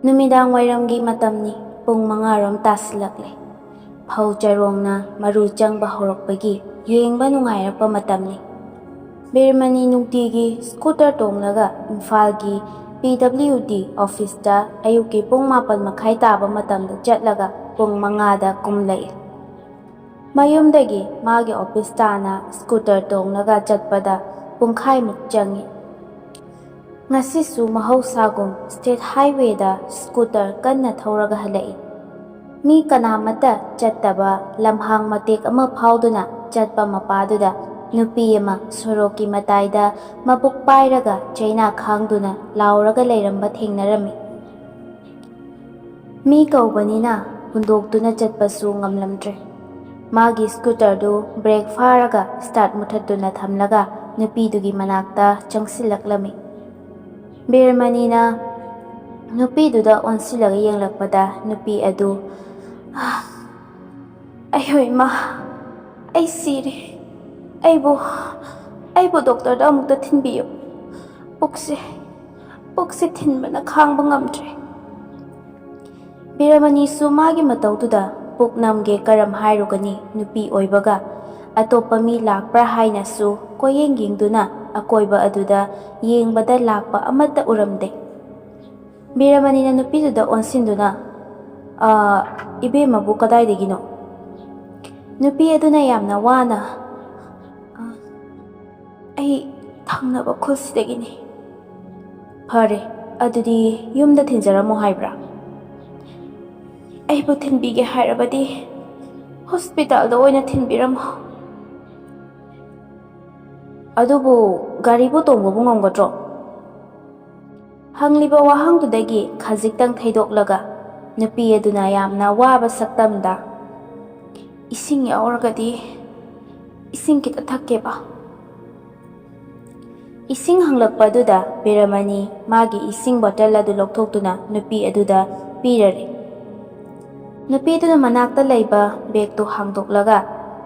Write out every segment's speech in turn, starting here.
ꯅꯨꯃꯤꯗꯥꯡ ꯋꯥꯏꯔꯝꯒꯤ ꯃꯇꯝꯅꯤ ꯄꯨꯡ 5ꯔꯣꯝ ꯇꯥꯁꯤꯜꯂꯛꯂꯦ꯫ ꯐꯧ ꯆꯔꯣꯡꯅ ꯃꯔꯨ ꯆꯪꯕ ꯍꯧꯔꯛꯄꯒꯤ ꯌꯦꯡꯕ ꯅꯨꯡꯉꯥꯏꯔꯛꯄ ꯃꯇꯝꯅꯤ꯫ ꯕꯤꯔꯃꯅꯤ ꯅꯨꯡꯇꯤꯒꯤ ꯁ꯭ꯀꯨꯇꯔ ꯇꯣꯡꯂꯒ ꯏꯝꯐꯥꯜꯒꯤ PWD ꯑꯣꯐꯤꯁꯇ ꯑꯌꯨꯛꯀꯤ ꯄꯨꯡ 7:30 ꯇꯥꯕ ꯃꯇꯝꯗ ꯆꯠꯂꯒ ꯄꯨꯡ 5ꯗ ꯀꯨꯝꯂꯛꯏ꯫ ꯃꯌꯨꯝꯗꯒꯤ ꯃꯥꯒꯤ ꯑꯣꯐꯤꯁ ꯇꯥꯅ ꯁ꯭ꯀꯨꯇꯔ ꯇꯣꯡꯂꯒ ꯆꯠꯄꯗ ꯄꯨꯡꯈꯥꯏꯃꯨꯛ ꯆꯪꯏ꯫ ꯉꯁꯤꯁꯨ ꯃꯍꯧꯁꯥꯒꯨꯝ ꯁ꯭ꯇꯦꯠ ꯍꯥꯏꯋꯦꯗ ꯁ꯭ꯀꯨꯇꯔ ꯀꯟꯅ ꯊꯧꯔꯒ ꯍꯜꯂꯛꯏ꯫ ꯃꯤ ꯀꯅꯥꯃꯠꯇ ꯆꯠꯇꯕ ꯂꯝꯍꯥꯡ ꯃꯇꯦꯛ ꯑꯃ ꯐꯥꯎꯗꯨꯅ ꯆꯠꯄ ꯃꯄꯥꯗꯨꯗ ꯅꯨꯄꯤ ꯑꯃ ꯁꯣꯔꯣꯛꯀꯤ ꯃꯇꯥꯏꯗ ꯃꯕꯨꯛ ꯄꯥꯏꯔꯒ ꯆꯩꯅꯥ ꯈꯥꯡꯗꯨꯅ ꯂꯥꯎꯔꯒ ꯂꯩꯔꯝꯕ ꯊꯦꯡꯅꯔꯝꯃꯤ꯫ ꯃꯤ ꯀꯧꯕꯅꯤꯅ ꯍꯨꯟꯗꯣꯛꯇꯨꯅ ꯆꯠꯄꯁꯨ ꯉꯝꯂꯝꯗ꯭ꯔꯦ꯫ ꯃꯥꯒꯤ ꯁ꯭ꯀꯨꯇꯔꯗꯨ ꯕ꯭ꯔꯦꯛ ꯐꯥꯔꯒ ꯁ꯭ꯇꯥꯔꯠ ꯃꯨꯊꯠꯇꯨꯅ ꯊꯝꯂꯒ ꯅꯨꯄꯤꯗꯨꯒꯤ ꯃꯅꯥꯛꯇ ꯆꯪꯁꯤꯜꯂꯛꯂꯝꯃꯤ꯫ ꯕꯤꯔꯃꯅꯤꯅ ꯅꯨꯄꯤꯗꯨꯗ ꯑꯣꯟꯁꯤꯜꯂꯒ ꯌꯦꯡꯂꯛꯄꯗ ꯅꯨꯄꯤ ꯑꯗꯨ "ꯑꯩꯍꯣꯏ ꯏꯃꯥ, ꯑꯩ ꯁꯤꯔꯦ. ꯑꯩꯕꯨ ꯗꯣꯛꯇꯔꯗ ꯑꯃꯨꯛꯇ ꯊꯤꯟꯕꯤꯌꯨ. ꯄꯨꯛꯁꯦ ꯊꯤꯟꯕꯅ ꯈꯥꯡꯕ ꯉꯝꯗ꯭ꯔꯦ." ꯕꯤꯔꯃꯅꯤꯁꯨ ꯃꯥꯒꯤ ꯃꯇꯧꯗꯨꯗ ꯄꯨꯛ ꯅꯝꯒꯦ ꯀꯔꯝ ꯍꯥꯏꯔꯨꯒꯅꯤ ꯅꯨꯄꯤ ꯑꯣꯏꯕꯒ ꯑꯇꯣꯞꯄ ꯃꯤ ꯂꯥꯛꯄ꯭ꯔꯥ ꯍꯥꯏꯅꯁꯨ ꯀꯣꯏꯌꯦꯡ ꯌꯦꯡꯗꯨꯅ ꯑꯀꯣꯏꯕ ꯑꯗꯨꯗ ꯌꯦꯡꯕꯗ ꯂꯥꯛꯄ ꯑꯃꯠꯇ ꯎꯔꯝꯗꯦ꯫ ꯕꯤꯔꯃꯅꯤꯅ ꯅꯨꯄꯤꯗꯨꯗ ꯑꯣꯟꯁꯤꯟꯗꯨꯅ "ꯏꯕꯦꯝꯃꯕꯨ ꯀꯗꯥꯏꯗꯒꯤꯅꯣ?" ꯅꯨꯄꯤ ꯑꯗꯨꯅ ꯌꯥꯝꯅ ꯋꯥꯅ "ꯑꯩ ꯊꯪꯅꯕ ꯈꯨꯜꯁꯤꯗꯒꯤꯅꯤ." "ꯐꯔꯦ, ꯑꯗꯨꯗꯤ ꯌꯨꯝꯗ ꯊꯤꯟꯖꯔꯝꯃꯣ ꯍꯥꯏꯕ꯭ꯔꯥ?" "ꯑꯩꯕꯨ ꯊꯤꯟꯕꯤꯒꯦ ꯍꯥꯏꯔꯕꯗꯤ ꯍꯣꯁꯄꯤꯇꯥꯜꯗ ꯑꯣꯏꯅ ꯊꯤꯟꯕꯤꯔꯝꯃꯣ." "ꯑꯗꯨꯕꯨ ꯒꯥꯔꯤꯕꯨ ꯇꯣꯡꯕꯕꯨ ꯉꯝꯒꯗ꯭ꯔꯣ?" ꯍꯪꯂꯤꯕ ꯋꯥꯍꯪꯗꯨꯗꯒꯤ ꯈꯖꯤꯛꯇꯪ ꯊꯩꯗꯣꯛꯂꯒ ꯅꯨꯄꯤ ꯑꯗꯨꯅ ꯌꯥꯝꯅ ꯋꯥꯕ ꯁꯛꯇꯝꯗ "ꯏꯁꯤꯡ ꯌꯥꯎꯔꯒꯗꯤ ꯏꯁꯤꯡ ꯈꯤꯇ ꯊꯛꯀꯦꯕ." ꯏꯁꯤꯡ ꯍꯪꯂꯛꯄꯗꯨꯗ ꯕꯤꯔꯃꯅꯤ ꯃꯥꯒꯤ ꯏꯁꯤꯡ ꯕꯣꯇꯜ ꯑꯗꯨ ꯂꯧꯊꯣꯛꯇꯨꯅ ꯅꯨꯄꯤ ꯑꯗꯨꯗ ꯄꯤꯔꯔꯦ꯫ ꯅꯨꯄꯤꯗꯨꯅ ꯃꯅꯥꯛꯇ ꯂꯩꯕ ꯕꯦꯒꯇꯨ ꯍꯥꯡꯗꯣꯛꯂꯒ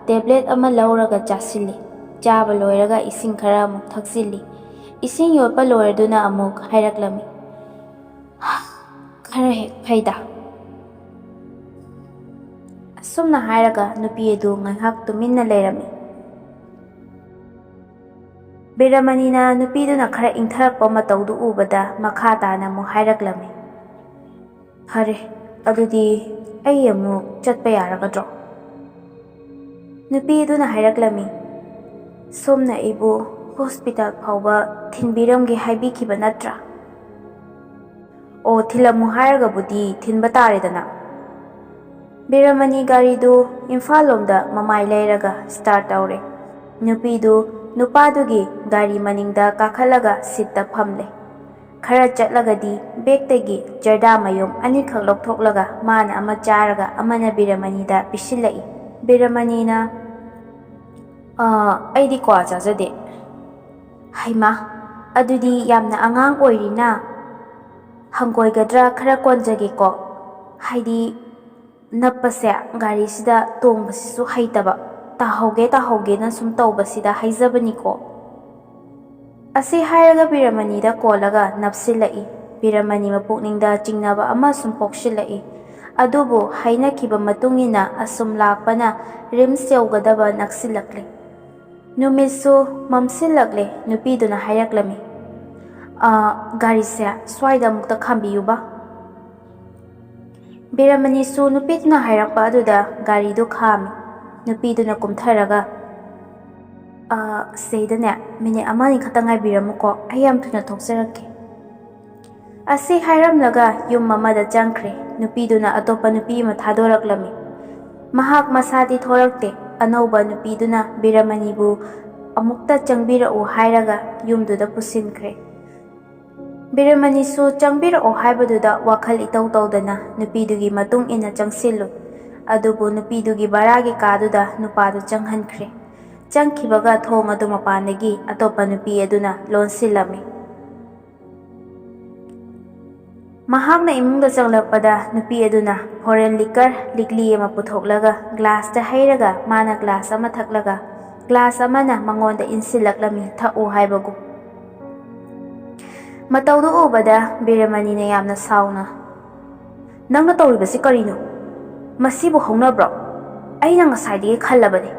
ꯇꯦꯕ꯭ꯂꯦꯠ ꯑꯃ ꯂꯧꯔꯒ ꯆꯥꯁꯤꯜꯂꯤ꯫ ꯆꯥꯕ ꯂꯣꯏꯔꯒ ꯏꯁꯤꯡ ꯈꯔ ꯑꯃꯨꯛ ꯊꯛꯆꯤꯜꯂꯤ꯫ ꯏꯁꯤꯡ ꯌꯣꯠꯄ ꯂꯣꯏꯔꯗꯨꯅ ꯑꯃꯨꯛ ꯍꯥꯏꯔꯛꯂꯝꯃꯤ, "ꯈꯔ ꯍꯦꯛ ꯐꯩꯗ." ꯑꯁꯨꯝꯅ ꯍꯥꯏꯔꯒ ꯅꯨꯄꯤ ꯑꯗꯨ ꯉꯥꯏꯍꯥꯛ ꯇꯨꯃꯤꯟꯅ ꯂꯩꯔꯝꯃꯤ꯫ ꯕꯤꯔꯃꯅꯤꯅ ꯅꯨꯄꯤꯗꯨꯅ ꯈꯔ ꯏꯪꯊꯔꯛꯄ ꯃꯇꯧꯗꯨ ꯎꯕꯗ ꯃꯈꯥ ꯇꯥꯅ ꯑꯃꯨꯛ ꯍꯥꯏꯔꯛꯂꯝꯃꯤ, "ꯐꯔꯦ, ꯑꯗꯨꯗꯤ ꯑꯩ ꯑꯃꯨꯛ ꯆꯠꯄ ꯌꯥꯔꯒꯗ꯭ꯔꯣ?" ꯅꯨꯄꯤ ꯑꯗꯨꯅ ꯍꯥꯏꯔꯛꯂꯝꯃꯤ, "ꯁꯣꯝꯅ ꯑꯩꯕꯨ ꯍꯣꯁꯄꯤꯇꯥꯜ ꯐꯥꯎꯕ ꯊꯤꯟꯕꯤꯔꯝꯒꯦ ꯍꯥꯏꯕꯤꯈꯤꯕ ꯅꯠꯇ꯭ꯔꯥ?" "ꯑꯣ, ꯊꯤꯜꯂꯝꯃꯨ ꯍꯥꯏꯔꯒꯕꯨꯗꯤ ꯊꯤꯟꯕ ꯇꯥꯔꯦꯗꯅ." ꯕꯤꯔꯃꯅꯤ ꯒꯥꯔꯤꯗꯨ ꯏꯝꯐꯥꯜ ꯂꯣꯝꯗ ꯃꯃꯥꯏ ꯂꯩꯔꯒ ꯁ꯭ꯇꯥꯔꯠ ꯇꯧꯔꯦ꯫ ꯅꯨꯄꯤꯗꯨ ꯅꯨꯄꯥꯗꯨꯒꯤ ꯒꯥꯔꯤ ꯃꯅꯤꯡꯗ ꯀꯥꯈꯠꯂꯒ ꯁꯤꯠꯇ ꯐꯝꯂꯦ꯫ ꯈꯔ ꯆꯠꯂꯒꯗꯤ ꯕꯦꯒꯇꯒꯤ ꯖꯔꯗꯥ ꯃꯌꯨꯝ ꯑꯅꯤꯈꯛ ꯂꯧꯊꯣꯛꯂꯒ ꯃꯥꯅ ꯑꯃ ꯆꯥꯔꯒ ꯑꯃꯅ ꯕꯤꯔꯃꯅꯤꯗ ꯄꯤꯁꯤꯜꯂꯛꯏ꯫ ꯕꯤꯔꯃꯅꯤꯅ "ꯑꯩꯗꯤ ꯀ꯭ꯋꯥ ꯆꯥꯖꯗꯦ." "ꯍꯩꯃꯥ, ꯑꯗꯨꯗꯤ ꯌꯥꯝꯅ ꯑꯉꯥꯡ ꯑꯣꯏꯔꯤꯅ, ꯍꯪꯒꯣꯏꯒꯗ꯭ꯔꯥ ꯈꯔ ꯀꯣꯟꯖꯒꯦꯀꯣ. ꯍꯥꯏꯗꯤ ꯅꯞꯄꯁꯦ ꯒꯥꯔꯤꯁꯤꯗ ꯇꯣꯡꯕꯁꯤꯁꯨ ꯍꯩꯇꯕ, ꯇꯥꯍꯧꯒꯦꯅ ꯁꯨꯝ ꯇꯧꯕꯁꯤꯗ ꯍꯥꯏꯖꯕꯅꯤꯀꯣ." ꯑꯁꯤ ꯍꯥꯏꯔꯒ ꯕꯤꯔꯃꯅꯤꯗ ꯀꯣꯜꯂꯒ ꯅꯞꯁꯤꯜꯂꯛꯏ꯫ ꯕꯤꯔꯃꯅꯤ ꯃꯄꯨꯛꯅꯤꯡꯗ ꯆꯤꯡꯅꯕ ꯑꯃ ꯁꯨꯝ ꯄꯣꯛꯁꯤꯜꯂꯛꯏ꯫ ꯑꯗꯨꯕꯨ ꯍꯥꯏꯅꯈꯤꯕ ꯃꯇꯨꯡꯏꯟꯅ ꯑꯁꯨꯝ ꯂꯥꯛꯄꯅ ꯔꯤꯝꯁ ꯌꯧꯒꯗꯕ ꯅꯛꯁꯤꯜꯂꯛꯂꯦ꯫ ꯅꯨꯃꯤꯠꯁꯨ ꯃꯝꯁꯤꯜꯂꯛꯂꯦ꯫ ꯅꯨꯄꯤꯗꯨꯅ ꯍꯥꯏꯔꯛꯂꯝꯃꯤ, "ꯒꯥꯔꯤꯁꯦ ꯁ꯭ꯋꯥꯏꯗ ꯑꯃꯨꯛꯇ ꯈꯥꯝꯕꯤꯌꯨꯕ." ꯕꯤꯔꯃꯅꯤꯁꯨ ꯅꯨꯄꯤꯗꯨꯅ ꯍꯥꯏꯔꯛꯄ ꯑꯗꯨꯗ ꯒꯥꯔꯤꯗꯨ ꯈꯥꯝꯃꯤ꯫ ꯅꯨꯄꯤꯗꯨꯅ ꯀꯨꯝꯊꯔꯒ, "ꯁꯤꯗꯅꯦ ꯃꯤꯅꯤꯠ 1-2 ꯈꯛꯇ ꯉꯥꯏꯕꯤꯔꯝꯃꯨꯀꯣ, ꯑꯩ ꯌꯥꯝ ꯊꯨꯅ ꯊꯣꯛꯆꯔꯛꯀꯦ." ꯑꯁꯤ ꯍꯥꯏꯔꯝꯂꯒ ꯌꯨꯝ ꯑꯃꯗ ꯆꯪꯈ꯭ꯔꯦ꯫ ꯅꯨꯄꯤꯗꯨꯅ ꯑꯇꯣꯞꯄ ꯅꯨꯄꯤ ꯑꯃ ꯊꯥꯗꯣꯔꯛꯂꯝꯃꯤ꯫ ꯃꯍꯥꯛ ꯃꯁꯥꯗꯤ ꯊꯣꯔꯛꯇꯦ꯫ ꯑꯅꯧꯕ ꯅꯨꯄꯤꯗꯨꯅ ꯕꯤꯔꯃꯅꯤꯕꯨ ꯑꯃꯨꯛꯇ ꯆꯪꯕꯤꯔꯛꯎ ꯍꯥꯏꯔꯒ ꯌꯨꯝꯗꯨꯗ ꯄꯨꯁꯤꯟꯈ꯭ꯔꯦ꯫ ꯕꯤꯔꯃꯅꯤꯁꯨ ꯆꯪꯕꯤꯔꯛꯑꯣ ꯍꯥꯏꯕꯗꯨꯗ ꯋꯥꯈꯜ ꯏꯇꯧ ꯇꯧꯗꯅ ꯅꯨꯄꯤꯗꯨꯒꯤ ꯃꯇꯨꯡ ꯏꯟꯅ ꯆꯪꯁꯤꯜꯂꯨꯏ꯫ ꯑꯗꯨꯕꯨ ꯅꯨꯄꯤꯗꯨꯒꯤ ꯕꯔꯥꯒꯤ ꯀꯥꯗꯨꯗ ꯅꯨꯄꯥꯗꯨ ꯆꯪꯍꯟꯈ꯭ꯔꯦ꯫ ꯆꯪꯈꯤꯕꯒ ꯊꯣꯡ ꯑꯗꯨ ꯃꯄꯥꯟꯗꯒꯤ ꯑꯇꯣꯞꯄ ꯅꯨꯄꯤ ꯑꯗꯨꯅ ꯂꯣꯟꯁꯤꯜꯂꯝꯃꯤ꯫ ꯃꯍꯥꯛꯅ ꯏꯃꯨꯡꯗ ꯆꯪꯂꯛꯄꯗ ꯅꯨꯄꯤ ꯑꯗꯨꯅ ꯐꯣꯔꯦꯟ ꯂꯤꯀꯔ ꯂꯤꯛꯂꯤ ꯑꯃ ꯄꯨꯊꯣꯛꯂꯒ ꯒ꯭ꯂꯥꯁꯇ ꯍꯩꯔꯒ ꯃꯥꯅ ꯒ꯭ꯂꯥꯁ ꯑꯃ ꯊꯛꯂꯒ ꯒ꯭ꯂꯥꯁ ꯑꯃꯅ ꯃꯉꯣꯟꯗ ꯏꯟꯁꯤꯜꯂꯛꯂꯝꯃꯤ, ꯊꯛꯎ ꯍꯥꯏꯕꯒꯨꯝ꯫ ꯃꯇꯧꯗꯨ ꯎꯕꯗ ꯕꯤꯔꯃꯅꯤꯅ ꯌꯥꯝꯅ ꯁꯥꯎꯅ ꯅꯪꯅ ꯇꯧꯔꯤꯕꯁꯤ ꯀꯔꯤꯅꯣ? ꯃꯁꯤꯕꯨ ꯍꯧꯅꯕ꯭ꯔꯣ? ꯑꯩꯅ ꯉꯁꯥꯏꯗꯒꯤ ꯈꯜꯂꯕꯅꯤ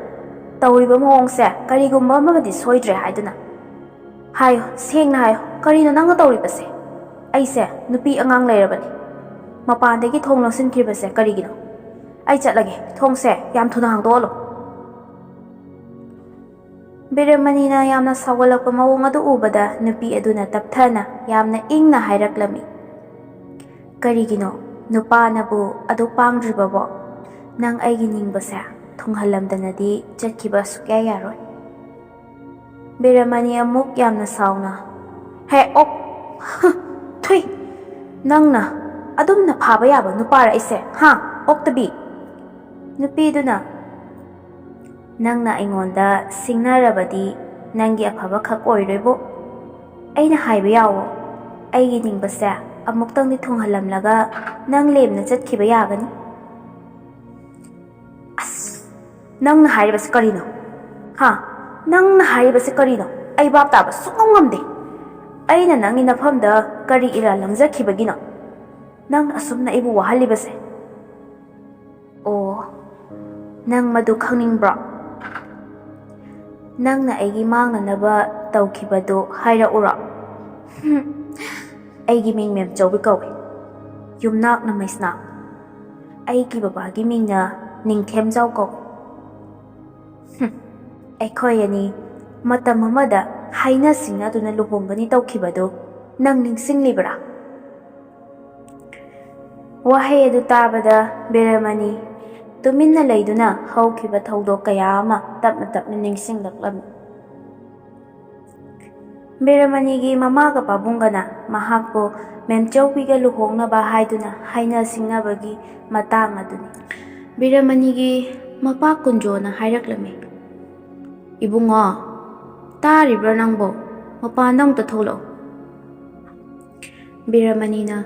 ꯇꯧꯔꯤꯕ ꯃꯑꯣꯡꯁꯦ ꯀꯔꯤꯒꯨꯝꯕ ꯑꯃꯗꯤ ꯁꯣꯏꯗ꯭ꯔꯦ ꯍꯥꯏꯗꯨꯅ꯫ ꯍꯥꯏꯌꯣ, ꯁꯦꯡꯅ ꯍꯥꯏꯌꯣ, ꯀꯔꯤꯅꯣ ꯅꯪꯅ ꯇꯧꯔꯤꯕꯁꯦ? ꯑꯩꯁꯦ ꯅꯨꯄꯤ ꯑꯉꯥꯡ ꯂꯩꯔꯕꯅꯤ꯫ ꯃꯄꯥꯟꯗꯒꯤ ꯊꯣꯡ ꯂꯣꯟꯁꯤꯟꯈꯤꯕꯁꯦ ꯀꯔꯤꯒꯤꯅꯣ? ꯑꯩ ꯆꯠꯂꯒꯦ, ꯊꯣꯡꯁꯦ ꯌꯥꯝ ꯊꯨꯅ ꯍꯥꯡꯗꯣꯛꯍꯜꯂꯣ꯫ ꯕꯤꯔꯃꯅꯤꯅ ꯌꯥꯝꯅ ꯁꯥꯎꯒꯠꯂꯛꯄ ꯃꯑꯣꯡ ꯑꯗꯨ ꯎꯕꯗ ꯅꯨꯄꯤ ꯑꯗꯨꯅ ꯇꯞꯊꯅ ꯌꯥꯝꯅ ꯏꯪꯅ ꯍꯥꯏꯔꯛꯂꯝꯃꯤ꯫ ꯀꯔꯤꯒꯤꯅꯣ? ꯅꯨꯄꯥꯅꯕꯨ ꯑꯗꯨꯛ ꯄꯥꯡꯗ꯭ꯔꯤꯕꯕꯣ? ꯅꯪ ꯑꯩꯒꯤ ꯅꯤꯡꯕꯁꯦ ꯊꯨꯡꯍꯜꯂꯝꯗꯅꯗꯤ ꯆꯠꯈꯤꯕ ꯁꯨꯛꯌꯥ ꯌꯥꯔꯣꯏ꯫ ꯕꯤꯔꯃꯅꯤ ꯑꯃꯨꯛ ꯌꯥꯝꯅ ꯁꯥꯎꯅ, ꯍꯦ ꯑꯣꯛ! ꯊꯨꯏ! ꯅꯪꯅ ꯑꯗꯨꯝꯅ ꯐꯥꯕ ꯌꯥꯕ ꯅꯨꯄꯥꯔ ꯑꯩꯁꯦ, ꯍꯥ ꯑꯣꯛꯇꯕꯤ? ꯅꯨꯄꯤꯗꯨꯅ, ꯅꯪꯅ ꯑꯩꯉꯣꯟꯗ ꯁꯤꯡꯅꯔꯕꯗꯤ ꯅꯪꯒꯤ ꯑꯐꯕ ꯈꯛ ꯑꯣꯏꯔꯣꯏꯕꯨ꯫ ꯑꯩꯅ ꯍꯥꯏꯕ ꯌꯥꯋꯣ, ꯑꯩꯒꯤ ꯅꯤꯡꯕꯁꯦ ꯑꯃꯨꯛꯇꯪꯗꯤ ꯊꯨꯡꯍꯜꯂꯝꯂꯒ ꯅꯪ ꯂꯦꯝꯅ ꯆꯠꯈꯤꯕ ꯌꯥꯒꯅꯤ꯫ ꯑꯁ! ꯅꯪꯅ ꯍꯥꯏꯔꯤꯕꯁꯤ ꯀꯔꯤꯅꯣ? ꯍꯥ? ꯅꯪꯅ ꯍꯥꯏꯔꯤꯕꯁꯤ ꯀꯔꯤꯅꯣ? ꯑꯩ ꯚꯥꯞ ꯇꯥꯕ ꯁꯨꯛꯉꯝ ꯉꯝꯗꯦ꯫ ꯑꯩꯅ ꯅꯪꯒꯤ ꯅꯐꯝꯗ ꯀꯔꯤ ꯏꯔꯥꯜ ꯂꯪꯖꯈꯤꯕꯒꯤꯅꯣ ꯅꯪ ꯑꯁꯨꯝꯅ ꯑꯩꯕꯨ ꯋꯥꯍꯜꯂꯤꯕꯁꯦ? ꯑꯣ, ꯅꯪ ꯃꯗꯨ ꯈꯪꯅꯤꯡꯕ꯭ꯔꯣ? ꯅꯪꯅ ꯑꯩꯒꯤ ꯃꯥꯡꯅꯅꯕ ꯇꯧꯈꯤꯕꯗꯨ ꯍꯥꯏꯔꯛꯎꯔꯣ? ꯑꯩꯒꯤ ꯃꯤꯡ ꯃꯦꯝꯆꯧꯕꯤ ꯀꯧꯏ, ꯌꯨꯝꯅꯥꯛꯅ ꯃꯩꯁꯅꯥꯝ꯫ ꯑꯩꯒꯤ ꯕꯕꯥꯒꯤ ꯃꯤꯡꯅ ꯅꯤꯡꯊꯦꯝꯖꯥꯎ ꯀꯧꯏ꯫ ꯑꯩꯈꯣꯏ ꯑꯅꯤ ꯃꯇꯝ ꯑꯃꯗ ꯍꯥꯏꯅ ꯁꯤꯡꯅꯗꯨꯅ ꯂꯨꯍꯣꯡꯒꯅꯤ ꯇꯧꯈꯤꯕꯗꯨ ꯅꯪ ꯅꯤꯡꯁꯤꯡꯂꯤꯕ꯭ꯔꯥ? ꯋꯥꯍꯩ ꯑꯗꯨ ꯇꯥꯕꯗ ꯕꯤꯔꯃꯅꯤ ꯇꯨꯃꯤꯟꯅ ꯂꯩꯗꯨꯅ ꯍꯧꯈꯤꯕ ꯊꯧꯗꯣꯛ ꯀꯌꯥ ꯑꯃ ꯇꯞꯅ ꯇꯞꯅ ꯅꯤꯡꯁꯤꯡꯂꯛꯂꯝꯃꯤ꯫ ꯕꯤꯔꯃꯅꯤꯒꯤ ꯃꯃꯥꯒ ꯄꯥꯕꯨꯡꯒꯅ ꯃꯍꯥꯛꯄꯨ ꯃꯦꯝꯆꯧꯕꯤꯒ ꯂꯨꯍꯣꯡꯅꯕ ꯍꯥꯏꯗꯨꯅ ꯍꯥꯏꯅ ꯁꯤꯡꯅꯕꯒꯤ ꯃꯇꯥꯡ ꯑꯗꯨꯅꯤ꯫ ꯕꯤꯔꯃꯅꯤꯒꯤ ꯃꯄꯥ ꯀꯨꯟꯖꯣꯅ ꯍꯥꯏꯔꯛꯂꯝꯃꯤ, ꯏꯕꯨꯡꯉꯣ, ꯇꯥꯔꯤꯕ꯭ꯔꯥ ꯅꯪꯕꯣ? ꯃꯄꯥꯟꯗ ꯑꯃꯨꯛꯇ ꯊꯣꯛꯂꯛꯎ꯫ ꯕꯤꯔꯃꯅꯤꯅ,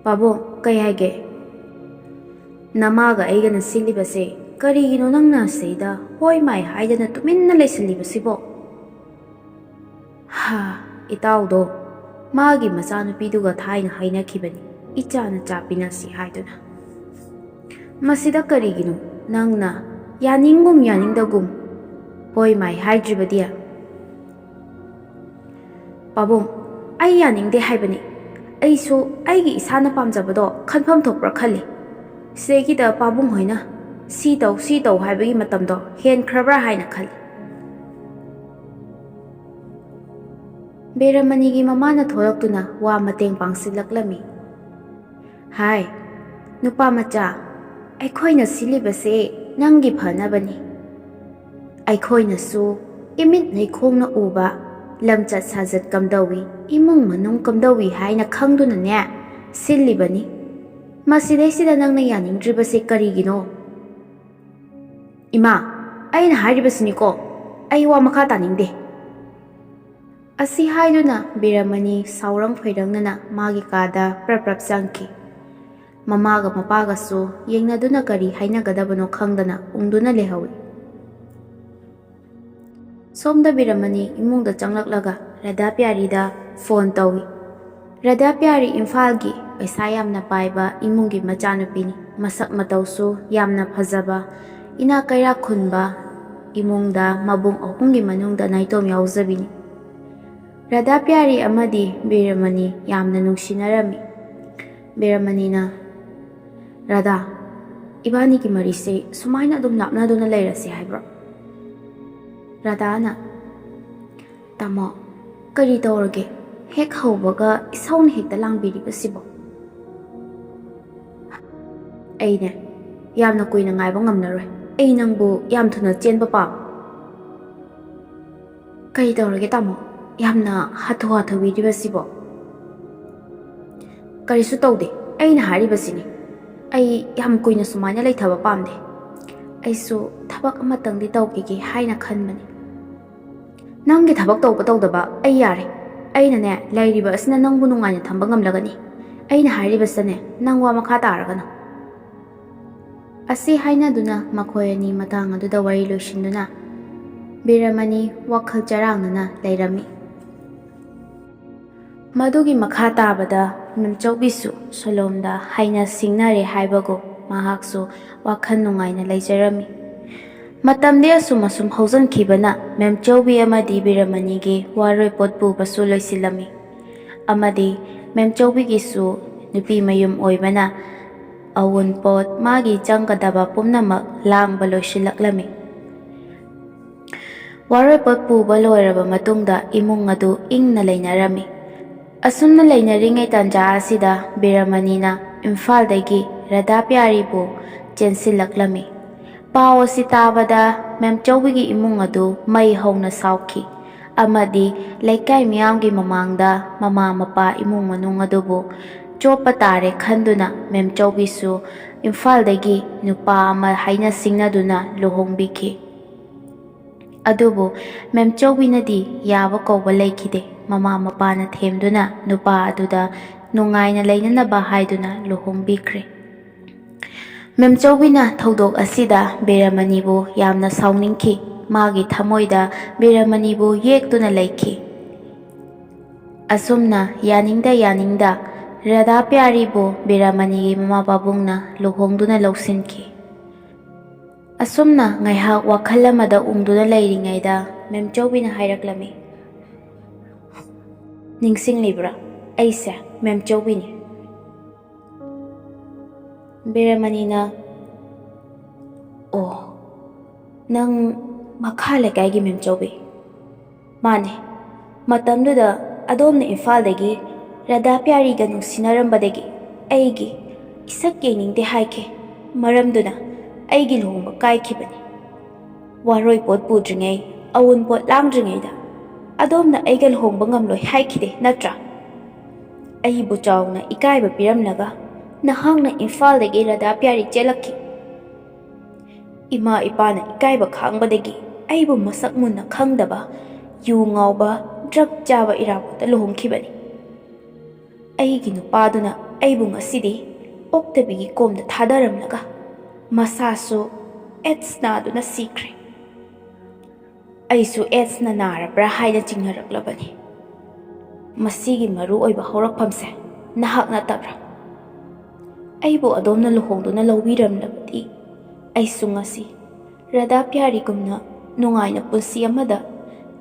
ꯄꯥꯕꯨꯡ, ꯀꯩ ꯍꯥꯏꯒꯦ? ꯅꯃꯥꯒ ꯑꯩꯒꯅ ꯁꯤꯜꯂꯤꯕꯁꯦ ꯀꯔꯤꯒꯤꯅꯣ ꯅꯪꯅ ꯁꯤꯗ ꯍꯣꯏ ꯃꯥꯏ ꯍꯥꯏꯗꯅ ꯇꯨꯃꯤꯟꯅ ꯂꯩꯁꯤꯜꯂꯤꯕꯁꯤꯕꯣ? ꯏꯇꯥꯎꯗꯣ ꯃꯥꯒꯤ ꯃꯆꯥꯅꯨꯄꯤꯗꯨꯒ ꯊꯥꯏꯅ ꯍꯥꯏꯅꯈꯤꯕꯅꯤ, ꯏꯆꯥꯅ ꯆꯥ ꯄꯤꯅꯁꯤ ꯍꯥꯏꯗꯨꯅ꯫ ꯃꯁꯤꯗ ꯀꯔꯤꯒꯤꯅꯣ ꯅꯪꯅ ꯌꯥꯅꯤꯡꯒꯨꯝ ꯌꯥꯅꯤꯡꯗꯒꯨꯝ ꯍꯣꯏ ꯃꯥꯏ ꯍꯥꯏꯗ꯭ꯔꯤꯕꯗꯤ? ꯄꯥꯕꯨꯡ, ꯑꯩ ꯌꯥꯅꯤꯡꯗꯦ ꯍꯥꯏꯕꯅꯤ꯫ ꯑꯩꯁꯨ ꯑꯩꯒꯤ ꯏꯁꯥꯅ ꯄꯥꯝꯖꯕꯗꯣ ꯈꯟꯐꯝ ꯊꯣꯛꯄ꯭ꯔꯥ ꯈꯜꯂꯤ꯫ ꯁꯤꯗꯩꯒꯤꯗ ꯄꯥꯕꯨꯡ ꯍꯣꯏꯅ ꯁꯤ ꯇꯧ ꯍꯥꯏꯕꯒꯤ ꯃꯇꯝꯗꯣ ꯍꯦꯟꯈ꯭ꯔꯕ꯭ꯔꯥ ꯍꯥꯏꯅ ꯈꯜꯂꯤ꯫ ꯕꯤꯔꯃꯅꯤꯒꯤ ꯃꯃꯥꯅ ꯊꯣꯔꯛꯇꯨꯅ ꯋꯥ ꯃꯇꯦꯡ ꯄꯥꯡꯁꯤꯜꯂꯛꯂꯝꯃꯤ꯫ ꯍꯥꯏ, ꯅꯨꯄꯥ ꯃꯆꯥ, ꯑꯩꯈꯣꯏꯅ ꯁꯤꯜꯂꯤꯕꯁꯦ ꯅꯪꯒꯤ ꯐꯅꯕꯅꯤ꯫ ꯑꯩꯈꯣꯏꯅꯁꯨ ꯏꯃꯤꯠ ꯂꯩꯈꯣꯡꯅ ꯎꯕ ꯂꯝꯆꯠ ꯁꯥꯖꯠ ꯀꯝꯗꯧꯏ, ꯏꯃꯨꯡ ꯃꯅꯨꯡ ꯀꯝꯗꯧꯏ ꯍꯥꯏꯅ ꯈꯪꯗꯨꯅꯅꯦ ꯁꯤꯜꯂꯤꯕꯅꯤ꯫ ꯃꯁꯤꯗꯩꯁꯤꯗ ꯅꯪꯅ ꯌꯥꯅꯤꯡꯗ꯭ꯔꯤꯕꯁꯦ ꯀꯔꯤꯒꯤꯅꯣ? ꯏꯃꯥ, ꯑꯩꯅ ꯍꯥꯏꯔꯤꯕꯁꯤꯅꯤꯀꯣ, ꯑꯩ ꯋꯥ ꯃꯈꯥ ꯇꯥꯅꯤꯡꯗꯦ꯫ ꯑꯁꯤ ꯍꯥꯏꯗꯨꯅ ꯕꯤꯔꯃꯅꯤ ꯁꯥꯎꯔꯪ ꯐꯣꯏꯔꯪꯅꯅ ꯃꯥꯒꯤ ꯀꯥꯗ ꯄ꯭ꯔꯞ ꯆꯪꯈꯤ꯫ ꯃꯃꯥꯒ ꯃꯄꯥꯒꯁꯨ ꯌꯦꯡꯅꯗꯨꯅ ꯀꯔꯤ ꯍꯥꯏꯅꯒꯗꯕꯅꯣ ꯈꯪꯗꯅ ꯎꯪꯗꯨꯅ ꯂꯩꯍꯧꯏ꯫ ꯁꯣꯝꯗ ꯕꯤꯔꯃꯅꯤ ꯏꯃꯨꯡꯗ ꯆꯪꯂꯛꯂꯒ ꯔꯥꯙꯥꯄ꯭ꯌꯥꯔꯤꯗ ꯐꯣꯟ ꯇꯧꯏ꯫ ꯔꯥꯙꯥꯄ꯭ꯌꯥꯔꯤ ꯏꯝꯐꯥꯜꯒꯤ ꯄꯩꯁꯥ ꯌꯥꯝꯅ ꯄꯥꯏꯕ ꯏꯃꯨꯡꯒꯤ ꯃꯆꯥꯅꯨꯄꯤꯅꯤ꯫ ꯃꯁꯛ ꯃꯇꯧꯁꯨ ꯌꯥꯝꯅ ꯐꯖꯕ, ꯏꯅꯥꯛ ꯀꯩꯔꯥꯛ ꯈꯨꯟꯕ ꯏꯃꯨꯡꯗ ꯃꯕꯨꯡ ꯑꯍꯨꯝꯒꯤ ꯃꯅꯨꯡꯗ ꯅꯥꯏꯇꯣꯝ ꯌꯥꯎꯖꯕꯤꯅꯤ꯫ ꯔꯥꯙꯥꯄ꯭ꯌꯥꯔꯤ ꯑꯃꯗꯤ ꯕꯤꯔꯃꯅꯤ ꯌꯥꯝꯅ ꯅꯨꯡꯁꯤꯅꯔꯝꯃꯤ꯫ ꯕꯤꯔꯃꯅꯤꯅ, ꯔꯥꯙꯥ, ꯏꯕꯥꯅꯤꯒꯤ ꯃꯔꯤꯁꯦ ꯁꯨꯃꯥꯏꯅ ꯑꯗꯨꯝ ꯂꯥꯞꯅꯗꯨꯅ ꯂꯩꯔꯁꯤ ꯍꯥꯏꯕ꯭ꯔꯣ? ꯔꯥꯙꯥꯅ, ꯇꯥꯃꯣ, ꯀꯔꯤ ꯇꯧꯔꯒꯦ? ꯍꯦꯛ ꯍꯧꯕꯒ ꯏꯁꯧꯅ ꯍꯦꯛꯇ ꯂꯥꯡꯕꯤꯔꯤꯕꯁꯤꯕꯣ? ꯑꯩꯅꯦ ꯌꯥꯝꯅ ꯀꯨꯏꯅ ꯉꯥꯏꯕ ꯉꯝꯅꯔꯣꯏ꯫ ꯑꯩ ꯅꯪꯕꯨ ꯌꯥꯝ ꯊꯨꯅ ꯆꯦꯟꯕ ꯄꯥꯝꯃꯤ꯫ ꯀꯔꯤ ꯇꯧꯔꯒꯦ ꯇꯥꯃꯣ? ꯌꯥꯝꯅ ꯍꯥꯊꯨ ꯍꯥꯊꯨꯕꯤꯔꯤꯕꯁꯤꯕꯣ? ꯀꯔꯤꯁꯨ ꯇꯧꯗꯦ, ꯑꯩꯅ ꯍꯥꯏꯔꯤꯕꯁꯤꯅꯤ꯫ ꯑꯩ ꯌꯥꯝ ꯀꯨꯏꯅ ꯁꯨꯃꯥꯏꯅ ꯂꯩꯊꯕ ꯄꯥꯝꯗꯦ꯫ ꯑꯩꯁꯨ ꯊꯕꯛ ꯑꯃꯇꯪꯗꯤ ꯇꯧꯈꯤꯒꯦ ꯍꯥꯏꯅ ꯈꯟꯕꯅꯤ꯫ ꯅꯪꯒꯤ ꯊꯕꯛ ꯇꯧꯕ ꯇꯧꯗꯕ ꯑꯩ ꯌꯥꯔꯦ꯫ ꯑꯩꯅꯅꯦ ꯂꯩꯔꯤꯕ ꯑꯁꯤꯅ ꯅꯪꯕꯨ ꯅꯨꯡꯉꯥꯏꯅ ꯊꯝꯕ ꯉꯝꯂꯒꯅꯤ꯫ ꯑꯩꯅ ꯍꯥꯏꯔꯤꯕꯁꯤꯅꯦ ꯅꯪ ꯋꯥ ꯃꯈꯥ ꯇꯥꯔꯒꯅꯨ꯫ ꯑꯁꯤ ꯍꯥꯏꯅꯗꯨꯅ ꯃꯈꯣꯏ ꯑꯅꯤ ꯃꯇꯥꯡ ꯑꯗꯨꯗ ꯋꯥꯔꯤ ꯂꯣꯏꯁꯤꯟꯗꯨꯅ ꯕꯤꯔꯃꯅꯤ ꯋꯥꯈꯜ ꯆꯔꯥꯡꯅꯅ ꯂꯩꯔꯝꯃꯤ꯫ ꯃꯗꯨꯒꯤ ꯃꯈꯥ ꯇꯥꯕꯗ ꯃꯦꯝꯆꯧꯕꯤꯁꯨ ꯁꯣꯂꯣꯝꯗ ꯍꯩꯅ ꯁꯤꯡꯅꯔꯦ ꯍꯥꯏꯕꯒꯨꯝ ꯃꯍꯥꯛꯁꯨ ꯋꯥꯈꯜ ꯅꯨꯡꯉꯥꯏꯅ ꯂꯩꯖꯔꯝꯃꯤ꯫ ꯃꯇꯝꯗꯤ ꯑꯁꯨꯝ ꯍꯧꯖꯤꯟꯈꯤꯕꯅ ꯃꯦꯝꯆꯧꯕꯤ ꯑꯃꯗꯤ ꯕꯤꯔꯃꯅꯤꯒꯤ ꯋꯥꯔꯣꯏꯄꯣꯠ ꯄꯨꯕꯁꯨ ꯂꯣꯏꯁꯤꯜꯂꯝꯃꯤ꯫ ꯑꯃꯗꯤ ꯃꯦꯝꯆꯧꯕꯤꯒꯤꯁꯨ ꯅꯨꯄꯤ ꯃꯌꯨꯝ ꯑꯣꯏꯕꯅ ꯑꯋꯨꯟꯄꯣꯠ ꯃꯥꯒꯤ ꯆꯪꯒꯗꯕ ꯄꯨꯝꯅꯃꯛ ꯂꯥꯡꯕ ꯂꯣꯏꯁꯤꯜꯂꯛꯂꯝꯃꯤ꯫ ꯋꯥꯔꯣꯏꯄꯣꯠ ꯄꯨꯕ ꯂꯣꯏꯔꯕ ꯃꯇꯨꯡꯗ ꯏꯃꯨꯡ ꯑꯗꯨ ꯏꯪꯅ ꯂꯩꯅꯔꯝꯃꯤ꯫ ꯑꯁꯨꯝꯅ ꯂꯩꯅꯔꯤꯉꯩ ꯇꯥꯟꯖꯥ ꯑꯁꯤꯗ ꯕꯤꯔꯃꯅꯤꯅ ꯏꯝꯐꯥꯜꯗꯒꯤ ꯔꯥꯙꯥꯄ꯭ꯌꯥꯔꯤꯕꯨ ꯆꯦꯟꯁꯤꯜꯂꯛꯂꯝꯃꯤ꯫ ꯄꯥꯎ ꯑꯁꯤ ꯇꯥꯕꯗ ꯃꯦꯝꯆꯧꯕꯤꯒꯤ ꯏꯃꯨꯡ ꯑꯗꯨ ꯃꯩ ꯍꯧꯅ ꯁꯥꯎꯈꯤ ꯑꯃꯗꯤ ꯂꯩꯀꯥꯏ ꯃꯤꯌꯥꯝꯒꯤ ꯃꯃꯥꯡꯗ ꯃꯃꯥ ꯃꯄꯥ ꯏꯃꯨꯡ ꯃꯅꯨꯡ ꯑꯗꯨꯕꯨ ꯆꯣꯞꯄ ꯇꯥꯔꯦ ꯈꯟꯗꯨꯅ ꯃꯦꯝꯆꯧꯕꯤꯁꯨ ꯏꯝꯐꯥꯜꯗꯒꯤ ꯅꯨꯄꯥ ꯑꯃ ꯍꯩꯅ ꯁꯤꯡꯅꯗꯨꯅ ꯂꯨꯍꯣꯡꯕꯤꯈꯤ꯫ ꯑꯗꯨꯕꯨ ꯃꯦꯝꯆꯧꯕꯤꯅꯗꯤ ꯌꯥꯕ ꯀꯧꯕ ꯂꯩꯈꯤꯗꯦ꯫ ꯃꯃꯥ ꯃꯄꯥꯅ ꯊꯦꯝꯗꯨꯅ ꯅꯨꯄꯥ ꯑꯗꯨꯗ ꯅꯨꯡꯉꯥꯏꯅ ꯂꯩꯅꯅꯕ ꯍꯥꯏꯗꯨꯅ ꯂꯨꯍꯣꯡꯕꯤꯈ꯭ꯔꯦ꯫ ꯃꯦꯝꯆꯧꯕꯤꯅ ꯊꯧꯗꯣꯛ ꯑꯁꯤꯗ ꯕꯤꯔꯃꯅꯤꯕꯨ ꯌꯥꯝꯅ ꯁꯥꯎꯅꯤꯡꯈꯤ꯫ ꯃꯥꯒꯤ ꯊꯃꯣꯏꯗ ꯕꯤꯔꯃꯅꯤꯕꯨ ꯌꯦꯛꯇꯨꯅ ꯂꯩꯈꯤ꯫ ꯑꯁꯨꯝꯅ ꯌꯥꯅꯤꯡꯗ ꯔꯥꯙꯥꯄ꯭ꯌꯥꯔꯤꯕꯨ ꯕꯤꯔꯃꯅꯤꯒꯤ ꯃꯃꯥ ꯄꯥꯕꯨꯡꯅ ꯂꯨꯍꯣꯡꯗꯨꯅ ꯂꯧꯁꯤꯟꯈꯤ꯫ ꯑꯁꯨꯝꯅ ꯉꯥꯏꯍꯥꯛ ꯋꯥꯈꯜ ꯑꯃꯗ ꯎꯪꯗꯨꯅ ꯂꯩꯔꯤꯉꯩꯗ ꯃꯦꯝꯆꯧꯕꯤꯅ ꯍꯥꯏꯔꯛꯂꯝꯃꯤ, "ꯅꯤꯡꯁꯤꯡꯂꯤꯕ꯭ꯔꯥ? ꯑꯩꯁꯦ ꯃꯦꯝꯆꯧꯕꯤꯅꯤ꯫" ꯕꯤꯔꯃꯅꯤꯅ, "ꯑꯣ, ꯅꯪ ꯃꯈꯥ ꯂꯩꯀꯥꯏꯒꯤ ꯃꯦꯝꯆꯧꯕꯤ?" "ꯃꯥꯅꯦ, ꯃꯇꯝꯗꯨꯗ ꯑꯗꯣꯝꯅ ꯏꯝꯐꯥꯜꯗꯒꯤ ꯔꯥꯙꯥꯄ꯭ꯌꯥꯔꯤꯒ ꯅꯨꯡꯁꯤꯅꯔꯝꯕꯗꯒꯤ ꯑꯩꯒꯤ ꯏꯁꯛ ꯌꯦꯡꯅꯤꯡꯗꯦ ꯍꯥꯏꯈꯤ ꯃꯔꯝꯗꯨꯅ ꯑꯩꯒꯤ ꯂꯨꯍꯣꯡꯕ ꯀꯥꯏꯈꯤꯕꯅꯤ꯫ ꯋꯥꯔꯣꯏꯄꯣꯠ ꯄꯨꯗ꯭ꯔꯤꯉꯩ, ꯑꯋꯨꯟꯄꯣꯠ ꯂꯥꯡꯗ꯭ꯔꯤꯉꯩꯗ ꯑꯗꯣꯝꯅ ꯑꯩꯒ ꯂꯨꯍꯣꯡꯕ ꯉꯝꯂꯣꯏ ꯍꯥꯏꯈꯤꯗꯦ ꯅꯠꯇ꯭ꯔꯥ? ꯑꯩꯕꯨ ꯆꯥꯎꯅ ꯏꯀꯥꯏꯕ ꯄꯤꯔꯝꯂꯒ ꯅꯍꯥꯛꯅ ꯏꯝꯐꯥꯜꯗꯒꯤ ꯔꯥꯙꯥꯄ꯭ꯌꯥꯔꯤ ꯆꯦꯜꯂꯛꯈꯤ꯫ ꯏꯃꯥ ꯏꯄꯥꯅ ꯏꯀꯥꯏꯕ ꯈꯥꯡꯕꯗꯒꯤ ꯑꯩꯕꯨ ꯃꯁꯛ ꯃꯨꯟꯅ ꯈꯪꯗꯕ, ꯌꯨ ꯉꯥꯎꯕ, ꯗ꯭ꯔꯒ ꯆꯥꯕ ꯏꯔꯥꯕꯣꯠꯇ ꯂꯨꯍꯣꯡꯈꯤꯕꯅꯤ꯫ ꯑꯩꯒꯤ ꯅꯨꯄꯥꯗꯨꯅ ꯑꯩꯕꯨ ꯉꯁꯤꯗꯤ ꯑꯣꯛꯇꯕꯤꯒꯤ ꯀꯣꯝꯗ ꯊꯥꯗꯔꯝꯂꯒ ꯃꯁꯥꯁꯨ ꯑꯦꯗꯁ ꯅꯥꯗꯨꯅ ꯁꯤꯈ꯭ꯔꯦ꯫ ꯑꯩꯁꯨ ꯑꯦꯗꯁꯅ ꯅꯥꯔꯕ꯭ꯔꯥ ꯍꯥꯏꯅ ꯆꯤꯡꯅꯔꯛꯂꯕꯅꯤ꯫ ꯃꯁꯤꯒꯤ ꯃꯔꯨ ꯑꯣꯏꯕ ꯍꯧꯔꯛꯐꯝꯁꯦ ꯅꯍꯥꯛ ꯅꯠꯇꯕ꯭ꯔꯥ? ꯑꯩꯕꯨ ꯑꯗꯣꯝꯅ ꯂꯨꯍꯣꯡꯗꯨꯅ ꯂꯧꯕꯤꯔꯝꯂꯕꯗꯤ ꯑꯩꯁꯨ ꯉꯁꯤ ꯔꯥꯙꯥꯄ꯭ꯌꯥꯔꯤꯒꯨꯝꯅ ꯅꯨꯡꯉꯥꯏꯅ ꯄꯨꯟꯁꯤ ꯑꯃꯗ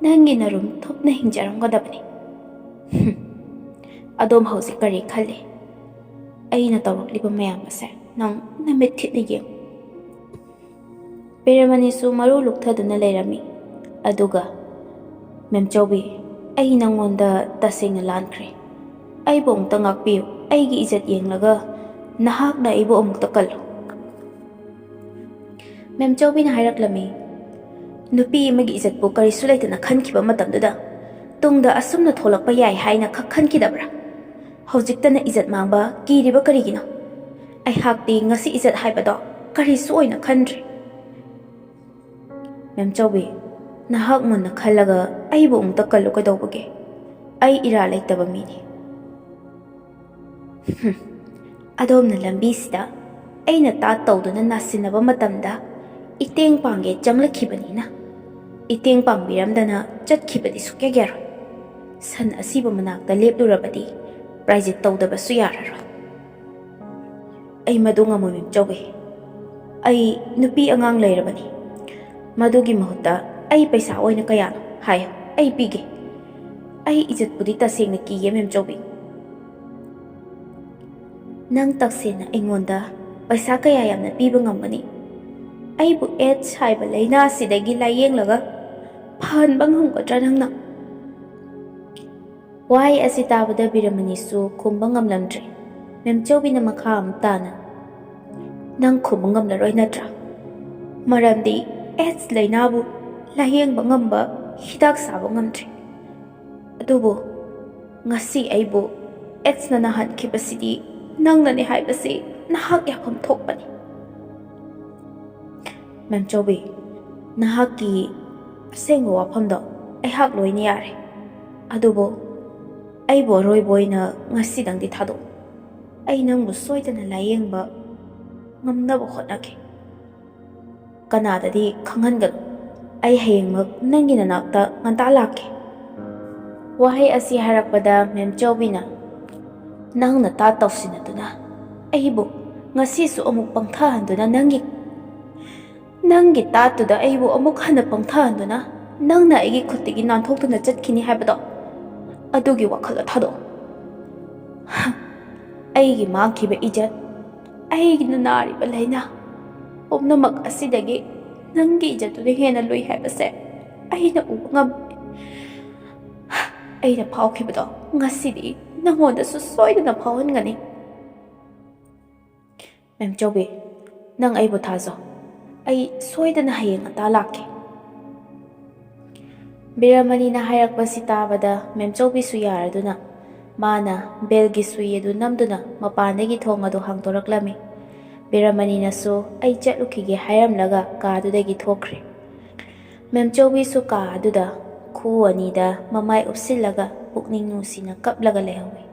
ꯅꯪꯒꯤ ꯅꯔꯨꯝ ꯊꯨꯞꯅ ꯍꯤꯡꯖꯔꯝꯒꯗꯕꯅꯤ꯫ ꯑꯗꯣꯝ ꯍꯧꯖꯤꯛ ꯀꯔꯤ ꯈꯜꯂꯤ? ꯑꯩꯅ ꯇꯧꯔꯛꯂꯤꯕ ꯃꯌꯥꯝ ꯑꯁꯦ ꯅꯪ ꯅꯃꯤꯠ ꯊꯤꯠꯅ ꯌꯦꯡꯉꯨ." ꯕꯤꯔꯃꯅꯤꯁꯨ ꯃꯔꯨ ꯂꯨꯛꯊꯗꯨꯅ ꯂꯩꯔꯝꯃꯤ꯫ ꯑꯗꯨꯒ, "ꯃꯦꯝꯆꯧꯕꯤ, ꯑꯩ ꯅꯉꯣꯟꯗ ꯇꯁꯦꯡꯅ ꯂꯥꯟꯈ꯭ꯔꯦ꯫ ꯑꯩꯕꯨ ꯑꯃꯨꯛꯇ ꯉꯥꯛꯄꯤꯌꯨ꯫ ꯑꯩꯒꯤ ꯏꯖꯠ ꯌꯦꯡꯂꯒ ꯅꯍꯥꯛꯅ ꯑꯩꯕꯨ ꯑꯃꯨꯛꯇ ꯀꯜꯂꯨ." ꯃꯦꯝꯆꯧꯕꯤꯅ ꯍꯥꯏꯔꯛꯂꯝꯃꯤ, "ꯅꯨꯄꯤ ꯑꯃꯒꯤ ꯏꯖꯠꯄꯨ ꯀꯔꯤꯁꯨ ꯂꯩꯇꯅ ꯈꯟꯈꯤꯕ ꯃꯇꯝꯗꯨꯗ ꯇꯨꯡꯗ ꯑꯁꯨꯝꯅ ꯊꯣꯛꯂꯛꯄ ꯌꯥꯏ ꯍꯥꯏꯅ ꯈꯟꯈꯤꯗꯕ꯭ꯔꯥ? ꯍꯧꯖꯤꯛꯇꯅ ꯏꯖꯠ ꯃꯥꯡꯕ ꯀꯤꯔꯤꯕ ꯀꯔꯤꯒꯤꯅꯣ? ꯑꯩꯍꯥꯛꯇꯤ ꯉꯁꯤ ꯏꯖꯠ ꯍꯥꯏꯕꯗꯣ ꯀꯔꯤꯁꯨ ꯑꯣꯏꯅ ꯈꯟꯗ꯭ꯔꯤ꯫ ꯃꯦꯝꯆꯧꯕꯤ, ꯅꯍꯥꯛ ꯃꯨꯟꯅ ꯈꯜꯂꯒ ꯑꯩꯕꯨ ꯑꯃꯨꯛꯇ ꯀꯜꯂꯨ ꯀꯩꯗꯧꯕꯒꯦ? ꯑꯩ ꯏꯔꯥꯜ ꯂꯩꯇꯕ ꯃꯤꯅꯤ." "ꯑꯗꯣꯝꯅ ꯂꯝꯕꯤꯁꯤꯗ ꯑꯩꯅ ꯇꯥꯠ ꯇꯧꯗꯨꯅ ꯅꯥꯁꯤꯟꯅꯕ ꯃꯇꯝꯗ ꯏꯇꯦꯡ ꯄꯥꯡꯒꯦ ꯆꯪꯂꯛꯈꯤꯕꯅꯤꯅ ꯏꯇꯦꯡ ꯄꯥꯡꯕꯤꯔꯝꯗꯅ ꯆꯠꯈꯤꯕꯗꯤ ꯁꯨꯛꯌꯥ ꯌꯥꯔꯣꯏ꯫ ꯁꯟ ꯑꯁꯤꯕ ꯃꯅꯥꯛꯇ ꯂꯦꯞꯂꯨꯔꯕꯗꯤ ꯄ꯭ꯔꯥꯏꯖꯤꯠ ꯇꯧꯗꯕꯁꯨ ꯌꯥꯔꯔꯣꯏ꯫ ꯑꯩ ꯃꯗꯨ ꯉꯝꯃꯣꯏ ꯃꯦꯝꯆꯧꯕꯤ꯫ ꯑꯩ ꯅꯨꯄꯤ ꯑꯉꯥꯡ ꯂꯩꯔꯕꯅꯤ꯫ ꯃꯗꯨꯒꯤ ꯃꯍꯨꯠꯇ ꯑꯩ ꯄꯩꯁꯥ ꯑꯣꯏꯅ ꯀꯌꯥꯅꯣ ꯍꯥꯏꯌꯨ, ꯑꯩ ꯄꯤꯒꯦ꯫ ꯑꯩ ꯏꯖꯠꯄꯨꯗꯤ ꯇꯁꯦꯡꯅ ꯀꯤꯌꯦ ꯃꯦꯝꯆꯧꯕꯤ꯫ ꯅꯪ ꯇꯁꯦꯡꯅ ꯑꯩꯉꯣꯟꯗ ꯄꯩꯁꯥ ꯀꯌꯥ ꯌꯥꯝꯅ ꯄꯤꯕ ꯉꯝꯒꯅꯤ? ꯑꯩꯕꯨ ꯑꯦꯗꯁ ꯍꯥꯏꯕ ꯂꯥꯏꯅꯥ ꯑꯁꯤꯗꯒꯤ ꯂꯥꯏꯌꯦꯡꯂꯒ ꯐꯍꯟꯕ ꯉꯝꯒꯗ꯭ꯔꯥ ꯅꯪꯅ?" ꯋꯥꯍꯩ ꯑꯁꯤ ꯇꯥꯕꯗ ꯕꯤꯔꯃꯅꯤꯁꯨ ꯈꯨꯝꯕ ꯉꯝꯂꯝꯗ꯭ꯔꯦ꯫ ꯃꯦꯝꯆꯧꯕꯤꯅ ꯃꯈꯥ ꯑꯃꯨꯛ ꯇꯥꯅ, "ꯅꯪ ꯈꯨꯝꯕ ꯉꯝꯂꯔꯣꯏ ꯅꯠꯇ꯭ꯔꯥ? ꯃꯔꯝꯗꯤ ꯑꯦꯗꯁ ꯂꯥꯏꯅꯥꯕꯨ ꯂꯥꯏꯌꯦꯡꯕ ꯉꯝꯕ ꯍꯤꯗꯥꯛ ꯁꯥꯕ ꯉꯝꯗ꯭ꯔꯤ꯫ ꯑꯗꯨꯕꯨ ꯉꯁꯤ ꯑꯩꯕꯨ ꯑꯦꯗꯁꯅ ꯅꯥꯍꯟꯈꯤꯕꯁꯤꯗꯤ ꯅꯪꯅꯅꯤ ꯍꯥꯏꯕꯁꯤ ꯅꯍꯥꯛ ꯌꯥꯐꯝ ꯊꯣꯛꯄꯅꯤ꯫ ꯃꯦꯝꯆꯧꯕꯤ, ꯅꯍꯥꯛꯀꯤ ꯑꯁꯦꯡꯕ ꯋꯥꯐꯝꯗꯣ ꯑꯩꯍꯥꯛ ꯂꯣꯏꯅ ꯌꯥꯔꯦ꯫ ꯑꯗꯨꯕꯨ ꯑꯩꯕꯨ ꯑꯔꯣꯏꯕ ꯑꯣꯏꯅ ꯉꯁꯤꯗꯪꯗꯤ ꯊꯥꯗꯣꯛꯎ꯫ ꯑꯩ ꯅꯪꯕꯨ ꯁꯣꯏꯗꯅ ꯂꯥꯏꯌꯦꯡꯕ ꯉꯝꯅꯕ ꯍꯣꯠꯅꯒꯦ꯫ ꯀꯅꯥꯗꯗꯤ ꯈꯪꯍꯟꯒꯅꯨ꯫ ꯑꯩ ꯍꯌꯦꯡꯃꯛ ꯅꯪꯒꯤ ꯅꯅꯥꯛꯇ ꯉꯟꯇꯥ ꯂꯥꯛꯀꯦ." ꯋꯥꯍꯩ ꯑꯁꯤ ꯍꯥꯏꯔꯛꯄꯗ ꯃꯦꯝꯆꯧꯕꯤꯅ, ꯅꯪꯅ ꯇꯥ ꯇꯧꯁꯤꯟꯅꯗꯨꯅ ꯑꯩꯕꯨ ꯉꯁꯤꯁꯨ ꯑꯃꯨꯛ ꯄꯪꯊꯍꯟꯗꯨꯅ ꯅꯪꯒꯤ ꯇꯥꯠꯇꯨꯗ ꯑꯩꯕꯨ ꯑꯃꯨꯛ ꯍꯟꯅ ꯄꯪꯊꯍꯟꯗꯨꯅ ꯅꯪꯅ ꯑꯩꯒꯤ ꯈꯨꯠꯇꯒꯤ ꯅꯥꯟꯊꯣꯛꯇꯨꯅ ꯆꯠꯈꯤꯅꯤ ꯍꯥꯏꯕꯗꯣ ꯑꯗꯨꯒꯤ ꯋꯥꯈꯜꯗ ꯊꯥꯗꯣꯛꯑꯣ꯫ ꯑꯩꯒꯤ ꯃꯥꯡꯈꯤꯕ ꯏꯖꯠ, ꯑꯩꯒꯤꯅ ꯅꯥꯔꯤꯕ ꯂꯥꯏꯅꯥ ꯄꯨꯝꯅꯃꯛ ꯑꯁꯤꯗꯒꯤ ꯅꯪꯒꯤ ꯏꯖꯠꯇꯨꯅ ꯍꯦꯟꯅ ꯂꯨꯏ ꯍꯥꯏꯕꯁꯦ ꯑꯩꯅ ꯎꯕ ꯉꯝꯃꯤ꯫ ꯑꯩꯅ ꯐꯥꯎꯈꯤꯕꯗꯣ ꯉꯁꯤꯗꯤ ꯅꯪꯉꯣꯟꯗꯁꯨ ꯁꯣꯏꯗꯅ ꯐꯥꯎꯍꯟꯒꯅꯤ꯫ ꯃꯦꯝꯆꯧꯕꯤ, ꯅꯪ ꯑꯩꯕꯨ ꯊꯥꯖꯧ, ꯑꯩ ꯁꯣꯏꯗꯅ ꯍꯌꯦꯡ ꯉꯟꯇꯥ ꯂꯥꯛꯀꯦ꯫ ꯕꯤꯔꯃꯅꯤꯅ ꯍꯥꯏꯔꯛꯄꯁꯤ ꯇꯥꯕꯗ ꯃꯦꯝꯆꯧꯕꯤꯁꯨ ꯌꯥꯔꯗꯨꯅ ꯃꯥꯅ ꯕꯦꯜꯒꯤ ꯁꯨꯏ ꯑꯗꯨ ꯅꯝꯗꯨꯅ ꯃꯄꯥꯟꯗꯒꯤ ꯊꯣꯡ ꯑꯗꯨ ꯍꯥꯡꯗꯣꯔꯛꯂꯝꯃꯤ꯫ ꯕꯤꯔꯃꯅꯤꯅꯁꯨ ꯑꯩ ꯆꯠꯂꯨꯈꯤꯒꯦ ꯍꯥꯏꯔꯝꯂꯒ ꯀꯥꯗꯨꯗꯒꯤ ꯊꯣꯛꯈ꯭ꯔꯦ꯫ ꯃꯦꯝꯆꯧꯕꯤꯁꯨ ꯀꯥ ꯑꯗꯨꯗ ꯈꯨ ꯑꯅꯤꯗ ꯃꯃꯥꯏ ꯎꯞꯁꯤꯜꯂꯒ ꯄꯨꯛꯅꯤꯡ ꯅꯨꯡꯁꯤꯅ ꯀꯞꯂꯒ ꯂꯩꯍꯧꯏ꯫